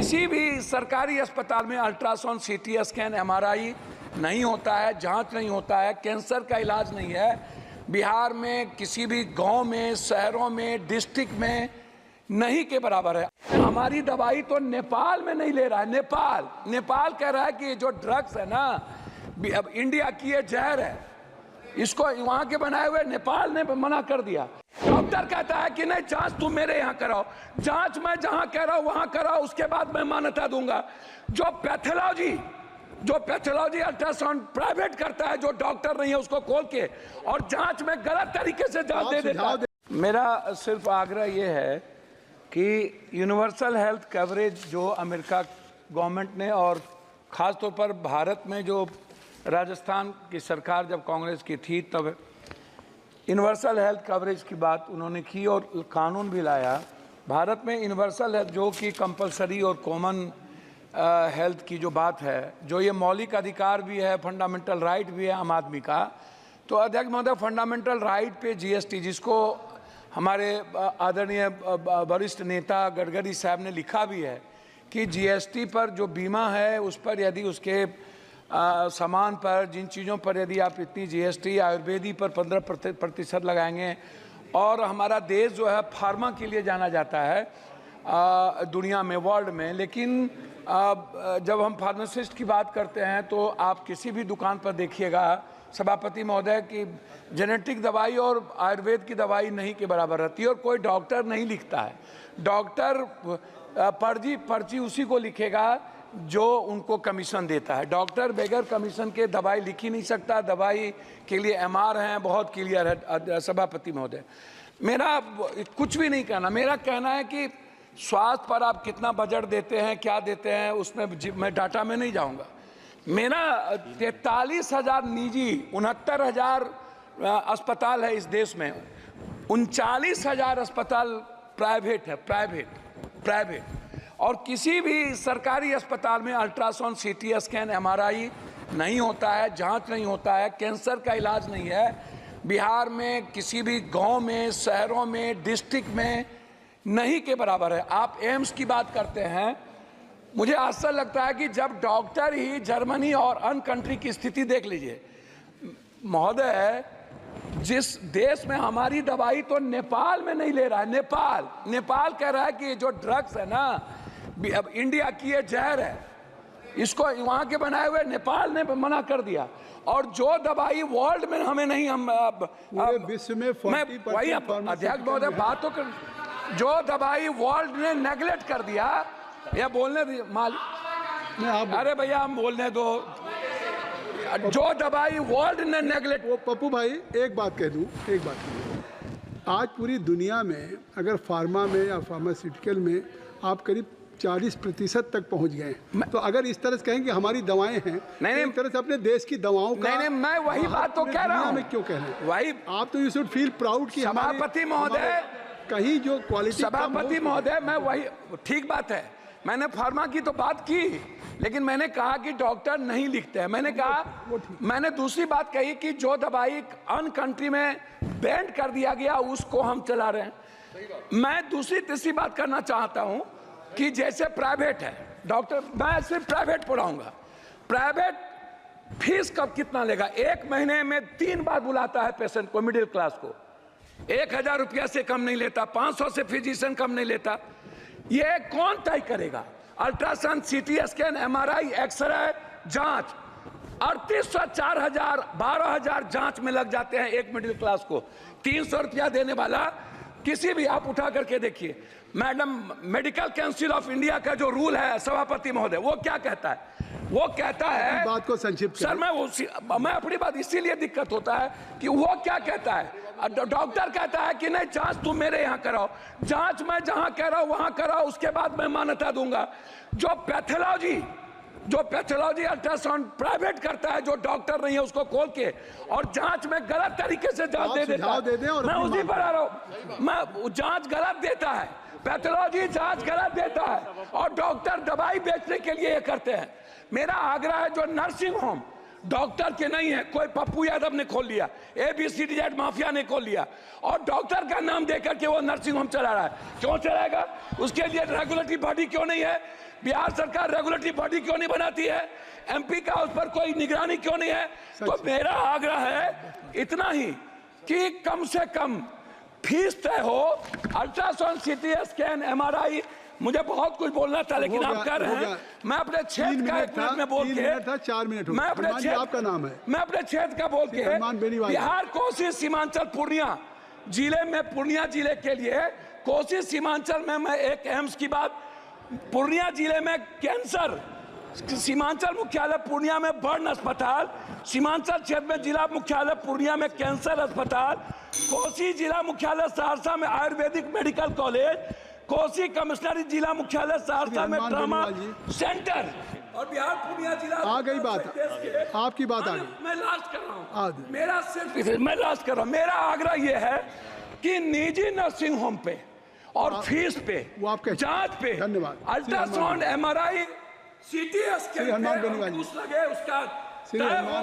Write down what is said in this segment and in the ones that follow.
किसी भी सरकारी अस्पताल में अल्ट्रासाउंड, सीटी स्कैन, एमआरआई नहीं होता है, जांच नहीं होता है, कैंसर का इलाज नहीं है। बिहार में किसी भी गांव में, शहरों में, डिस्ट्रिक्ट में नहीं के बराबर है। हमारी दवाई तो नेपाल में नहीं ले रहा है। नेपाल कह रहा है कि जो ड्रग्स है ना, अब इंडिया की ये जहर है, इसको वहां के बनाए हुए नेपाल ने मना कर दिया। डॉक्टर कहता है कि नहीं, जांच तुम मेरे यहाँ कराओ, जांच मैं जहां कह रहा हूं वहां कराओ, उसके बाद मैं मान्यता दूंगा। जो पैथोलॉजी अल्ट्रासाउंड प्राइवेट करता है, जो डॉक्टर नहीं है उसको खोल के और जांच में गलत तरीके से जांच दे देता है। मेरा सिर्फ आग्रह यह है कि यूनिवर्सल हेल्थ कवरेज जो अमेरिका गवर्नमेंट ने और ख़ास तौर पर भारत में जो राजस्थान की सरकार जब कांग्रेस की थी तब यूनिवर्सल हेल्थ कवरेज की बात उन्होंने की और कानून भी लाया। भारत में यूनिवर्सल हेल्थ जो कि कंपलसरी और कॉमन हेल्थ की जो बात है, जो ये मौलिक अधिकार भी है, फंडामेंटल राइट भी है आम आदमी का। तो अध्यक्ष महोदय, फंडामेंटल राइट पे जीएसटी, जिसको हमारे आदरणीय वरिष्ठ नेता गडकरी साहब ने लिखा भी है कि जीएसटी पर जो बीमा है उस पर यदि उसके सामान पर, जिन चीज़ों पर यदि आप इतनी जीएसटी, आयुर्वेदी पर 15% लगाएंगे, और हमारा देश जो है फार्मा के लिए जाना जाता है दुनिया में, वर्ल्ड में, लेकिन जब हम फार्मासिस्ट की बात करते हैं तो आप किसी भी दुकान पर देखिएगा सभापति महोदय की जेनेटिक दवाई और आयुर्वेद की दवाई नहीं के बराबर रहती है, और कोई डॉक्टर नहीं लिखता है। डॉक्टर पर्ची उसी को लिखेगा जो उनको कमीशन देता है। डॉक्टर बगैर कमीशन के दवाई लिख ही नहीं सकता। दवाई के लिए एमआर हैं, बहुत क्लियर है सभापति महोदय। मेरा कुछ भी नहीं कहना, मेरा कहना है कि स्वास्थ्य पर आप कितना बजट देते हैं, क्या देते हैं, उसमें मैं डाटा में नहीं जाऊंगा। मेरा 43,000 निजी, 69,000 अस्पताल है इस देश में, 39,000 अस्पताल प्राइवेट है, प्राइवेट। और किसी भी सरकारी अस्पताल में अल्ट्रासाउंड, सीटी स्कैन, एमआरआई नहीं होता है, जांच नहीं होता है, कैंसर का इलाज नहीं है। बिहार में किसी भी गांव में, शहरों में, डिस्ट्रिक्ट में नहीं के बराबर है। आप एम्स की बात करते हैं, मुझे आश्चर्य लगता है कि जब डॉक्टर ही जर्मनी और अन्य कंट्री की स्थिति देख लीजिए महोदय, जिस देश में हमारी दवाई तो नेपाल में नहीं ले रहा है। नेपाल कह रहा है कि जो ड्रग्स है ना, अब इंडिया की ये जहर है, इसको वहां के बनाए हुए नेपाल ने मना कर दिया। और जो दवाई वर्ल्ड में हमें नहीं, हम विश्व में वही अध्यक्ष महोदय बात तो कर, जो दवाई वर्ल्ड ने नेगलेक्ट कर दिया, या बोलने अरे भैया हम बोलने दो, जो दवाई वर्ल्ड ने नेगलेक्ट। वो पप्पू भाई एक बात कह दूं, आज पूरी दुनिया में अगर फार्मा में या फार्मास्यूटिकल में आप करीब 40% तक पहुंच गए, तो अगर इस तरह से कहें कि हमारी दवाएं हैं, नहीं, एक तरह से अपने देश की दवाओं का, नहीं, मैं वही बात तो कह रहा हूं। मैं क्यों कह रहे हैं वही आप तो यू शुड फील प्राउड कि सभापति महोदय, कहीं जो क्वालिटी, सभापति महोदय, मैं वही, ठीक बात है, मैंने फार्मा की तो बात की, लेकिन मैंने कहा कि डॉक्टर नहीं लिखते हैं। मैंने दूसरी बात कही कि जो दवाई अन्य कंट्री में बैन कर दिया गया उसको हम चला रहे हैं। मैं दूसरी तीसरी बात करना चाहता हूं कि जैसे प्राइवेट है डॉक्टर, मैं सिर्फ प्राइवेट पढ़ाऊंगा, प्राइवेट फीस कब कितना लेगा? 1 महीने में 3 बार बुलाता है पेशेंट को, मिडिल क्लास को, 1,000 रुपया से कम नहीं लेता, 500 से फिजिशियन कम नहीं लेता। ये कौन तय करेगा? Ultrasound, CT scan, MRI, x ray, जांच 3800, 4,000, 12,000 जांच में लग जाते हैं एक मिडिल क्लास को। 300 रुपया देने वाला किसी भी, आप उठा करके देखिए madam, medical council of India का जो रूल है सभापति महोदय, वो क्या कहता है? वो कहता है, बात को संक्षिप्त सर, मैं अपनी बात, इसीलिए दिक्कत होता है कि वो क्या कहता है, डॉक्टर कहता है कि नहीं, जांच तुम मेरे यहाँ कराओ, जांच मैं जहां कह रहा हूं वहां कराओ, उसके बाद मैं मान्यता दूंगा। जो पैथोलॉजी अल्ट्रासाउंड प्राइवेट करता है, जो डॉक्टर नहीं है उसको खोल के और जांच में गलत तरीके से जांच दे देता है। मैं उसी पर आ रहा हूं, मैं जांच गलत देता है, पैथोलॉजी जांच गलत देता है, और डॉक्टर दवाई बेचने के लिए ये करते हैं। मेरा आग्रह है, जो नर्सिंग होम डॉक्टर के नहीं है, कोई पप्पू यादव ने खोल लिया, ABCD माफिया ने खोल लिया, और डॉक्टर का नाम देकर के वो नर्सिंग होम चला रहा है। क्यों चलाएगा? उसके लिए रेगुलेटरी बॉडी क्यों नहीं है? बिहार सरकार रेगुलेटरी बॉडी क्यों नहीं बनाती है? MP का उस पर कोई निगरानी क्यों नहीं है? तो मेरा आग्रह है इतना ही कि कम से कम फीस तय हो, अल्ट्रासाउंड, CT स्कैन, MRI। मुझे बहुत कुछ बोलना था लेकिन आप कर रहे हैं। मैं अपने क्षेत्र का 1 मिनट में बोल के, 4 मिनट मैं अपने क्षेत्र, आपका नाम है, मैं अपने क्षेत्र का बोल के, बिहार, कोसी, सीमांचल, पूर्णिया जिले में, पूर्णिया जिले के लिए, कोसी सीमांचल में मैं एक एम्स की बात, पूर्णिया जिले में कैंसर, सीमांचल मुख्यालय पूर्णिया में बर्न अस्पताल, सीमांचल क्षेत्र में जिला मुख्यालय पूर्णिया में कैंसर अस्पताल, कोसी जिला मुख्यालय सहरसा में आयुर्वेदिक मेडिकल कॉलेज, कोसी कमिश्नरी जिला मुख्यालय सहरसा में ट्रामा सेंटर, और बिहार पूर्णिया जिला। आ गई बात, आपकी बात आ गई। मैं लास्ट कर रहा हूँ, मेरा सिर्फ, मैं लास्ट कर रहा हूँ। मेरा आग्रह यह है कि निजी नर्सिंग होम पे और फीस पे, जांच पे, अल्ट्रासाउंड, MRI, CT स्कैन लगे उसका तय हो,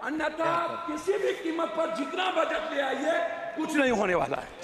अन्यथा किसी भी कीमत पर जितना बजट ले आइए कुछ नहीं होने वाला है।